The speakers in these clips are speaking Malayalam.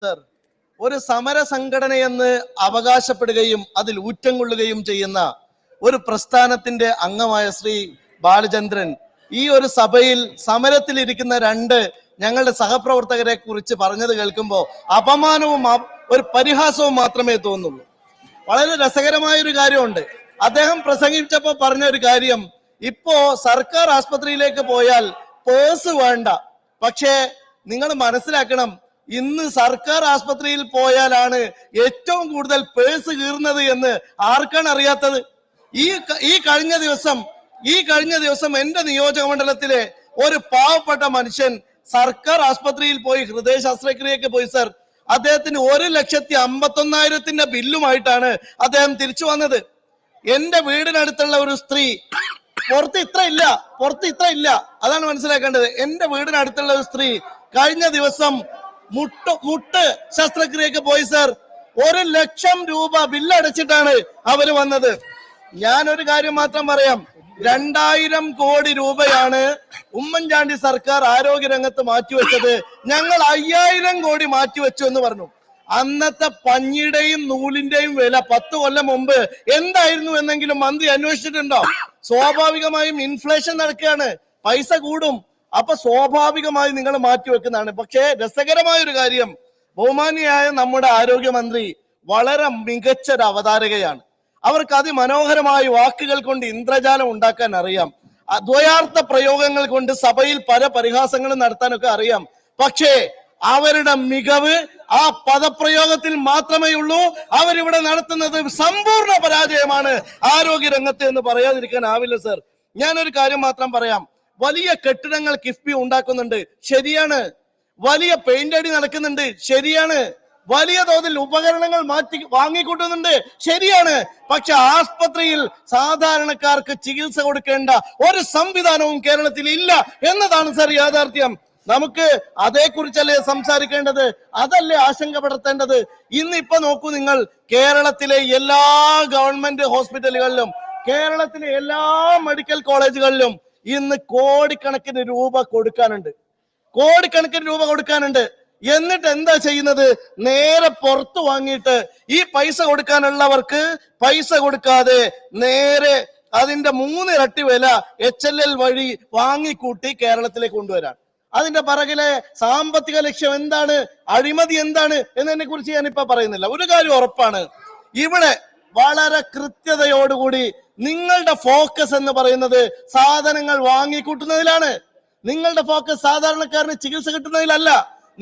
സർ, ഒരു സമര സംഘടനയെന്ന് അവകാശപ്പെടുകയും അതിൽ ഊറ്റം കൊള്ളുകയും ചെയ്യുന്ന ഒരു പ്രസ്ഥാനത്തിന്റെ അംഗമായ ശ്രീ ബാലചന്ദ്രൻ ഈ ഒരു സഭയിൽ സമരത്തിലിരിക്കുന്ന രണ്ട് ഞങ്ങളുടെ സഹപ്രവർത്തകരെ കുറിച്ച് പറഞ്ഞത് കേൾക്കുമ്പോൾ അപമാനവും ഒരു പരിഹാസവും മാത്രമേ തോന്നുള്ളൂ. വളരെ രസകരമായ ഒരു കാര്യമുണ്ട്. അദ്ദേഹം പ്രസംഗിച്ചപ്പോൾ പറഞ്ഞ ഒരു കാര്യം, ഇപ്പോ സർക്കാർ ആസ്പത്രിയിലേക്ക് പോയാൽ പേഴ്സ് വേണ്ട. പക്ഷേ നിങ്ങൾ മനസ്സിലാക്കണം, ഇന്ന് സർക്കാർ ആസ്പത്രിയിൽ പോയാലാണ് ഏറ്റവും കൂടുതൽ പേഴ്സ് കീറുന്നത് എന്ന് ആർക്കാണ് അറിയാത്തത്? ഈ കഴിഞ്ഞ ദിവസം എന്റെ നിയോജക മണ്ഡലത്തിലെ ഒരു പാവപ്പെട്ട മനുഷ്യൻ സർക്കാർ ആസ്പത്രിയിൽ പോയി ഹൃദയ ശസ്ത്രക്രിയക്ക് പോയി സർ. അദ്ദേഹത്തിന് 1,51,000 ബില്ലുമായിട്ടാണ് അദ്ദേഹം തിരിച്ചു വന്നത്. എന്റെ വീടിനടുത്തുള്ള ഒരു സ്ത്രീ, പുറത്ത് ഇത്ര ഇല്ല, അതാണ് മനസ്സിലാക്കേണ്ടത്. എന്റെ വീടിനടുത്തുള്ള ഒരു സ്ത്രീ കഴിഞ്ഞ ദിവസം മുട്ട് ശസ്ത്രക്രിയക്ക് പോയി സർ. 1,00,000 രൂപ ബില്ലടച്ചിട്ടാണ് അവര് വന്നത്. ഞാനൊരു കാര്യം മാത്രം പറയാം, 2,000 കോടി രൂപയാണ് ഉമ്മൻചാണ്ടി സർക്കാർ ആരോഗ്യരംഗത്ത് മാറ്റിവെച്ചത്. ഞങ്ങൾ 5,000 കോടി മാറ്റിവെച്ചു എന്ന് പറഞ്ഞു. അന്നത്തെ പഞ്ഞിയുടെയും നൂലിന്റെയും വില 10 കൊല്ലം മുമ്പ് എന്തായിരുന്നു എന്നെങ്കിലും മന്ത്രി അന്വേഷിച്ചിട്ടുണ്ടോ? സ്വാഭാവികമായും ഇൻഫ്ലേഷൻ നടക്കുകയാണ്, പൈസ കൂടും, അപ്പൊ സ്വാഭാവികമായി നിങ്ങൾ മാറ്റിവെക്കുന്നതാണ്. പക്ഷേ രസകരമായ ഒരു കാര്യം, ബഹുമാനിയായ നമ്മുടെ ആരോഗ്യമന്ത്രി വളരെ മികച്ചൊരു അവതാരകയാണ്. അവർക്ക് അതിമനോഹരമായ വാക്കുകൾ കൊണ്ട് ഇന്ദ്രജാലം ഉണ്ടാക്കാൻ അറിയാം. ദ്വയാർത്ഥ പ്രയോഗങ്ങൾ കൊണ്ട് സഭയിൽ പല പരിഹാസങ്ങളും നടത്താനൊക്കെ അറിയാം. പക്ഷേ അവരുടെ മികവ് ആ പദപ്രയോഗത്തിൽ മാത്രമേ ഉള്ളൂ. അവരിവിടെ നടത്തുന്നത് സമ്പൂർണ്ണ പരാജയമാണ് ആരോഗ്യരംഗത്ത് എന്ന് പറയാതിരിക്കാനാവില്ല സർ. ഞാനൊരു കാര്യം മാത്രം പറയാം, വലിയ കെട്ടിടങ്ങൾ കിഫ്ബി ഉണ്ടാക്കുന്നുണ്ട്, ശരിയാണ്. വലിയ പെയിന്റ് അടി നടക്കുന്നുണ്ട്, ശരിയാണ്. വലിയ തോതിൽ ഉപകരണങ്ങൾ വാങ്ങിക്കൂട്ടുന്നുണ്ട്, ശരിയാണ്. പക്ഷെ ആസ്പത്രിയിൽ സാധാരണക്കാർക്ക് ചികിത്സ കൊടുക്കേണ്ട ഒരു സംവിധാനവും കേരളത്തിൽ ഇല്ല എന്നതാണ് സർ യാഥാർത്ഥ്യം. നമുക്ക് അതേക്കുറിച്ചല്ലേ സംസാരിക്കേണ്ടത്, അതല്ലേ ആശങ്കപ്പെടുത്തേണ്ടത്. ഇന്നിപ്പോ നോക്കൂ നിങ്ങൾ, കേരളത്തിലെ എല്ലാ ഗവൺമെന്റ് ഹോസ്പിറ്റലുകളിലും കേരളത്തിലെ എല്ലാ മെഡിക്കൽ കോളേജുകളിലും ഇന്ന് കോടിക്കണക്കിന് രൂപ കൊടുക്കാനുണ്ട്. എന്നിട്ട് എന്താ ചെയ്യുന്നത്? നേരെ പുറത്തു വാങ്ങിയിട്ട് ഈ പൈസ കൊടുക്കാനുള്ളവർക്ക് പൈസ കൊടുക്കാതെ നേരെ അതിന്റെ 3 ഇരട്ടി വില HLL വഴി വാങ്ങിക്കൂട്ടി കേരളത്തിലേക്ക് കൊണ്ടുവരാൻ. അതിന്റെ പിറകിലെ സാമ്പത്തിക ലക്ഷ്യം എന്താണ്, അഴിമതി എന്താണ് എന്നതിനെ കുറിച്ച് ഞാനിപ്പോ പറയുന്നില്ല. ഒരു കാര്യം ഉറപ്പാണ്, ഇവിടെ വളരെ കൃത്യതയോടുകൂടി നിങ്ങളുടെ ഫോക്കസ് എന്ന് പറയുന്നത് സാധനങ്ങൾ വാങ്ങിക്കൂട്ടുന്നതിലാണ്. നിങ്ങളുടെ ഫോക്കസ് സാധാരണക്കാരന് ചികിത്സ കിട്ടുന്നതിലല്ല.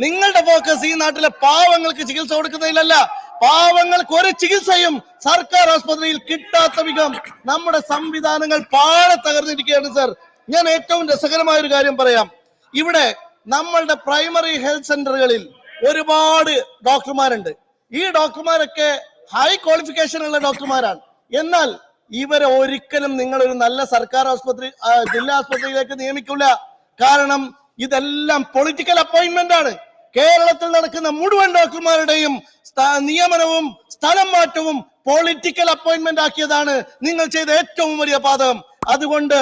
നിങ്ങളുടെ ഫോക്കസ് ഈ നാട്ടിലെ പാവങ്ങൾക്ക് ചികിത്സ കൊടുക്കുന്നതിലല്ല. പാവങ്ങൾക്ക് ഒരു ചികിത്സയും സർക്കാർ ആസ്പത്രിയിൽ കിട്ടാത്ത വിധം നമ്മുടെ സംവിധാനങ്ങൾ പാടെ തകർന്നിരിക്കുകയാണ് സർ. ഞാൻ ഏറ്റവും രസകരമായ ഒരു കാര്യം പറയാം. ഇവിടെ നമ്മളുടെ പ്രൈമറി ഹെൽത്ത് സെന്ററുകളിൽ ഒരുപാട് ഡോക്ടർമാരുണ്ട്. ഈ ഡോക്ടർമാരൊക്കെ ഹൈ ക്വാളിഫിക്കേഷൻ ഉള്ള ഡോക്ടർമാരാണ്. എന്നാൽ ഇവരെ ഒരിക്കലും നിങ്ങളൊരു നല്ല സർക്കാർ ആസ്പത്രി, ജില്ലാ ആസ്പത്രിയിലേക്ക് നിയമിക്കില്ല. കാരണം ഇതെല്ലാം പൊളിറ്റിക്കൽ അപ്പോയിന്റ്മെന്റ് ആണ്. കേരളത്തിൽ നടക്കുന്ന മുഴുവൻ ഡോക്ടർമാരുടെയും നിയമനവും സ്ഥലം മാറ്റവും പൊളിറ്റിക്കൽ അപ്പോയിന്റ്മെന്റ് ആക്കിയതാണ് നിങ്ങൾ ചെയ്ത ഏറ്റവും വലിയ പാതകം. അതുകൊണ്ട്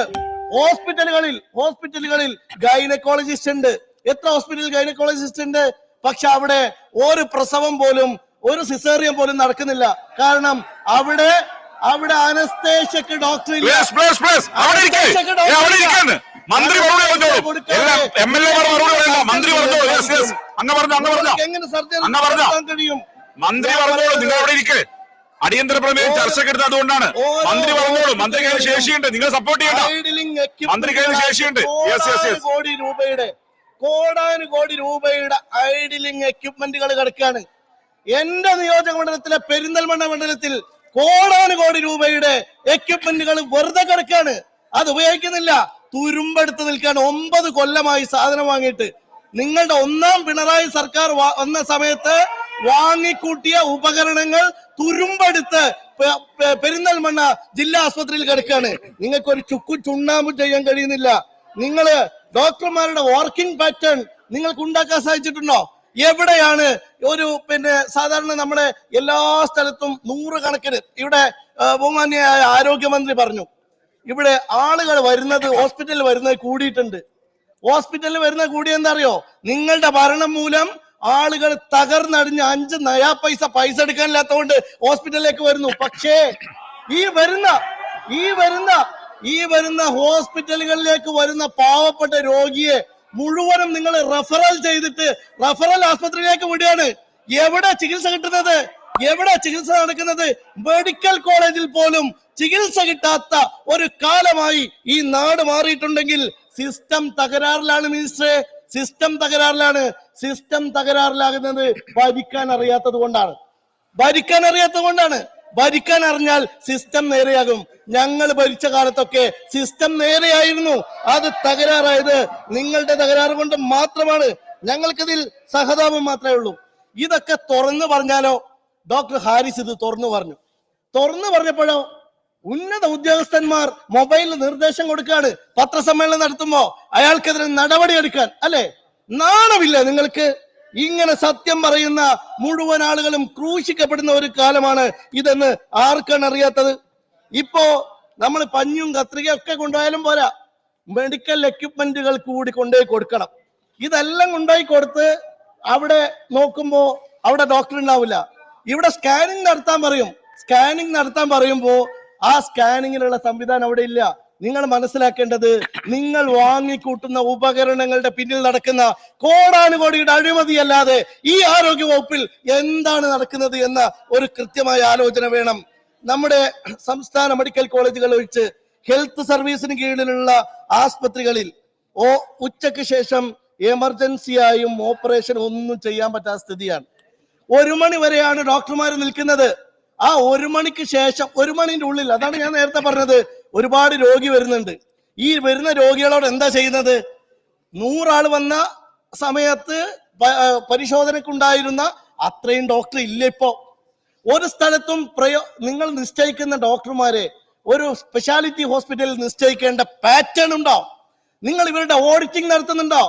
ഹോസ്പിറ്റലുകളിൽ ഗൈനക്കോളജിസ്റ്റ് ഉണ്ട്. എത്ര ഹോസ്പിറ്റലിൽ ഗൈനക്കോളജിസ്റ്റ് ഉണ്ട്? പക്ഷെ അവിടെ ഒരു പ്രസവം പോലും, ഒരു സിസേറിയൻ പോലും നടക്കുന്നില്ല. കാരണം അവിടെ അനസ്തേഷ്യക്ക് ഡോക്ടർ ഇല്ല. മന്ത്രി പറഞ്ഞോളൂ, നിങ്ങൾ അവിടെ ഇരിക്കെ. അടിയന്തര പ്രമേയം ചർച്ചക്കെടുത്ത് അതുകൊണ്ടാണ്. മന്ത്രി പറഞ്ഞോളൂ, മന്ത്രി കയ്യിൽ ശേഷിയുണ്ട്, നിങ്ങൾ സപ്പോർട്ട് ചെയ്യണ്ട. മന്ത്രി കയ്യിൽ ശേഷിയുണ്ട്. കോടാനുകോടി രൂപയുടെ ഐഡിലിംഗ് എക്യുപ്മെന്റുകൾ കിടക്കുകയാണ്. എന്റെ നിയോജക മണ്ഡലത്തിലെ പെരിന്തൽമണ്ണ മണ്ഡലത്തിൽ കോടാനുകോടി രൂപയുടെ എക്യുപ്മെന്റുകൾ വെറുതെ കിടക്കുകയാണ്. അത് ഉപയോഗിക്കുന്നില്ല, തുരുമ്പെടുത്ത് നിൽക്കാൻ 9 കൊല്ലമായി സാധനം വാങ്ങിയിട്ട്. നിങ്ങളുടെ 1ാം പിണറായി സർക്കാർ വന്ന സമയത്ത് വാങ്ങിക്കൂട്ടിയ ഉപകരണങ്ങൾ തുരുമ്പെടുത്ത് പെരിന്തൽമണ്ണ ജില്ലാ ആസ്പത്രിയിൽ കിടക്കുകയാണ്. നിങ്ങൾക്ക് ഒരു ചുണ്ണാമ്പ് ചെയ്യാൻ കഴിയുന്നില്ല. നിങ്ങള് ഡോക്ടർമാരുടെ വർക്കിംഗ് പാറ്റേൺ നിങ്ങൾക്ക് ഉണ്ടാക്കാൻ സാധിച്ചിട്ടുണ്ടോ? എവിടെയാണ് ഒരു സാധാരണ നമ്മുടെ എല്ലാ സ്ഥലത്തും 100 കണക്കിന്, ഇവിടെ ബഹുമാന്യയായ ആരോഗ്യമന്ത്രി പറഞ്ഞു, ഇവിടെ ആളുകൾ വരുന്നത്, ഹോസ്പിറ്റലിൽ വരുന്നത് കൂടിയിട്ടുണ്ട്. ഹോസ്പിറ്റലിൽ വരുന്നത് കൂടി എന്താ അറിയോ? നിങ്ങളുടെ ഭരണം മൂലം ആളുകൾ തകർന്നടിഞ്ഞ് 5 നയാ പൈസ എടുക്കാനില്ലാത്തതുകൊണ്ട് ഹോസ്പിറ്റലിലേക്ക് വരുന്നു. പക്ഷേ ഈ വരുന്ന ഹോസ്പിറ്റലുകളിലേക്ക് വരുന്ന പാവപ്പെട്ട രോഗിയെ മുഴുവനും നിങ്ങൾ റെഫറൽ ചെയ്തിട്ട് റെഫറൽ ആസ്പത്രിയിലേക്ക് വിടുകയാണ്. എവിടെ ചികിത്സ കിട്ടുന്നത്? എവിടെ ചികിത്സ നടക്കുന്നത്? മെഡിക്കൽ കോളേജിൽ പോലും ചികിത്സ കിട്ടാത്ത ഒരു കാലമായി ഈ നാട് മാറിയിട്ടുണ്ടെങ്കിൽ സിസ്റ്റം തകരാറിലാണ് മിനിസ്റ്ററെ. സിസ്റ്റം തകരാറിലാകുന്നത് ഭരിക്കാൻ അറിയാത്തത് കൊണ്ടാണ്. ഭരിക്കാൻ അറിഞ്ഞാൽ സിസ്റ്റം നേരെയാകും. ഞങ്ങൾ ഭരിച്ച കാലത്തൊക്കെ സിസ്റ്റം നേരെയായിരുന്നു. അത് തകരാറായത് നിങ്ങളുടെ തകരാറ് കൊണ്ട് മാത്രമാണ്. ഞങ്ങൾക്കിതിൽ സഹതാപം മാത്രമേ ഉള്ളൂ. ഇതൊക്കെ തുറന്നു പറഞ്ഞാലോ? ഡോക്ടർ ഹാരിസ് ഇത് തുറന്നു പറഞ്ഞപ്പോഴോ ഉന്നത ഉദ്യോഗസ്ഥന്മാർ മൊബൈലിൽ നിർദ്ദേശം കൊടുക്കാണ് പത്രസമ്മേളനം നടത്തുമ്പോ അയാൾക്കെതിരെ നടപടി എടുക്കാൻ. അല്ലെ, നാണമില്ല നിങ്ങൾക്ക്? ഇങ്ങനെ സത്യം പറയുന്ന മുഴുവൻ ആളുകളും ക്രൂശിക്കപ്പെടുന്ന ഒരു കാലമാണ് ഇതെന്ന് ആർക്കാണ് അറിയാത്തത്? ഇപ്പോ നമ്മൾ പഞ്ഞും കത്രികയും ഒക്കെ കൊണ്ടുപോയാലും പോരാ, മെഡിക്കൽ എക്യുപ്മെന്റുകൾ കൂടി കൊണ്ടുപോയി കൊടുക്കണം. ഇതെല്ലാം കൊണ്ടുപോയി കൊടുത്ത് അവിടെ നോക്കുമ്പോ അവിടെ ഡോക്ടർ ഉണ്ടാവില്ല. ഇവിടെ സ്കാനിങ് നടത്താൻ പറയുമ്പോ ആ സ്കാനിങ്ങിനുള്ള സംവിധാനം അവിടെ ഇല്ല. നിങ്ങൾ മനസ്സിലാക്കേണ്ടത്, നിങ്ങൾ വാങ്ങിക്കൂട്ടുന്ന ഉപകരണങ്ങളുടെ പിന്നിൽ നടക്കുന്ന കോടാനുകോടിയുടെ അഴിമതിയല്ലാതെ ഈ ആരോഗ്യ വകുപ്പിൽ എന്താണ് നടക്കുന്നത് എന്ന ഒരു കൃത്യമായ ആലോചന വേണം. നമ്മുടെ സംസ്ഥാന മെഡിക്കൽ കോളേജുകൾ ഒഴിച്ച് ഹെൽത്ത് സർവീസിന് കീഴിലുള്ള ആസ്പത്രികളിൽ ഉച്ചയ്ക്ക് ശേഷം എമർജൻസിയായും ഓപ്പറേഷൻ ഒന്നും ചെയ്യാൻ പറ്റാത്ത സ്ഥിതിയാണ്. 1 മണി വരെയാണ് ഡോക്ടർമാർ നിൽക്കുന്നത്. ആ 1 മണിക്ക് ശേഷം 1 മണിന്റെ ഉള്ളിൽ, അതാണ് ഞാൻ നേരത്തെ പറഞ്ഞത്, ഒരുപാട് രോഗി വരുന്നുണ്ട്. ഈ വരുന്ന രോഗികളോട് എന്താ ചെയ്യുന്നത്? 100 ആൾ വന്ന സമയത്ത് പരിശോധനക്കുണ്ടായിരുന്ന അത്രയും ഡോക്ടർ ഇല്ല. ഇപ്പോ ഒരു സ്ഥലത്തും നിങ്ങൾ നിശ്ചയിക്കുന്ന ഡോക്ടർമാരെ ഒരു സ്പെഷ്യാലിറ്റി ഹോസ്പിറ്റലിൽ നിശ്ചയിക്കേണ്ട പാറ്റേൺ ഉണ്ടോ? നിങ്ങൾ ഇവരുടെ ഓഡിറ്റിംഗ് നടത്തുന്നുണ്ടോ?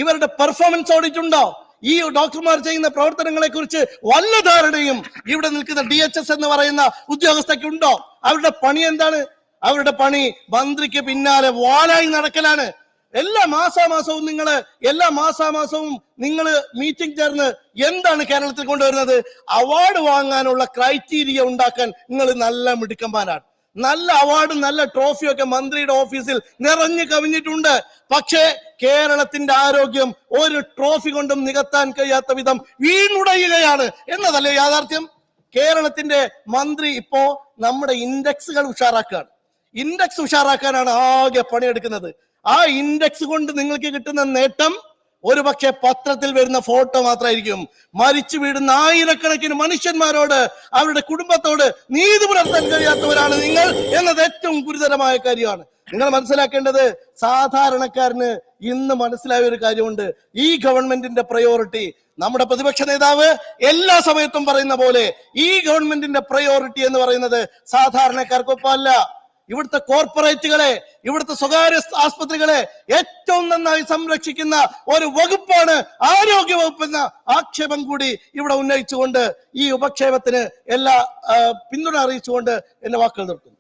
ഇവരുടെ പെർഫോമൻസ് ഓഡിറ്റ് ഉണ്ടോ? ഈ ഡോക്ടർമാർ ചെയ്യുന്ന പ്രവർത്തനങ്ങളെ കുറിച്ച് വല്ല ധാരണയും ഇവിടെ നിൽക്കുന്ന DHS എന്ന് പറയുന്ന ഉദ്യോഗസ്ഥയ്ക്ക് ഉണ്ടോ? അവരുടെ പണി എന്താണ്? അവരുടെ പണി മന്ത്രിക്ക് പിന്നാലെ വാലായി നടക്കലാണ്. എല്ലാ മാസാമാസവും നിങ്ങൾ മീറ്റിംഗ് ചേർന്ന് എന്താണ് കേരളത്തിൽ കൊണ്ടുവരുന്നത്? അവാർഡ് വാങ്ങാനുള്ള ക്രൈറ്റീരിയ ഉണ്ടാക്കാൻ നിങ്ങൾ നല്ല മിടുക്കന്മാരാണ്. നല്ല അവാർഡും നല്ല ട്രോഫിയും ഒക്കെ മന്ത്രിയുടെ ഓഫീസിൽ നിറഞ്ഞു കവിഞ്ഞിട്ടുണ്ട്. പക്ഷേ കേരളത്തിന്റെ ആരോഗ്യം ഒരു ട്രോഫി കൊണ്ടും നികത്താൻ കഴിയാത്ത വിധം വീണുടയുകയാണ് എന്നതല്ലേ യാഥാർത്ഥ്യം? കേരളത്തിന്റെ മന്ത്രി ഇപ്പോ നമ്മുടെ ഇൻഡെക്സുകൾ ഉഷാറാക്കാനാണ് ആകെ പണിയെടുക്കുന്നത്. ആ ഇൻഡെക്സ് കൊണ്ട് നിങ്ങൾക്ക് കിട്ടുന്ന നേട്ടം ഒരു പക്ഷെ പത്രത്തിൽ വരുന്ന ഫോട്ടോ മാത്രമായിരിക്കും. മരിച്ചു വീടുന്ന ആയിരക്കണക്കിന് മനുഷ്യന്മാരോട്, അവരുടെ കുടുംബത്തോട് നീതി പുലർത്താൻ കഴിയാത്തവരാണ് നിങ്ങൾ എന്നത് ഏറ്റവും ഗുരുതരമായ കാര്യമാണ്. നിങ്ങൾ മനസ്സിലാക്കേണ്ടത്, സാധാരണക്കാരന് ഇന്ന് മനസ്സിലായ ഒരു കാര്യമുണ്ട്. ഈ ഗവൺമെന്റിന്റെ പ്രയോറിറ്റി, നമ്മുടെ പ്രതിപക്ഷ നേതാവ് എല്ലാ സമയത്തും പറയുന്ന പോലെ, ഈ ഗവൺമെന്റിന്റെ പ്രയോറിറ്റി എന്ന് പറയുന്നത് സാധാരണക്കാർക്കൊപ്പമല്ല. ഇവിടുത്തെ കോർപ്പറേറ്റുകളെ, ഇവിടുത്തെ സ്വകാര്യ ആസ്പത്രികളെ ഏറ്റവും നന്നായി സംരക്ഷിക്കുന്ന ഒരു വകുപ്പാണ് ആരോഗ്യ വകുപ്പ് എന്ന ആക്ഷേപം കൂടി ഇവിടെ ഉന്നയിച്ചുകൊണ്ട് ഈ ഉപക്ഷേപത്തിന് എല്ലാ പിന്തുണ അറിയിച്ചുകൊണ്ട് എന്റെ വാക്കുകൾ നിർത്തുന്നു.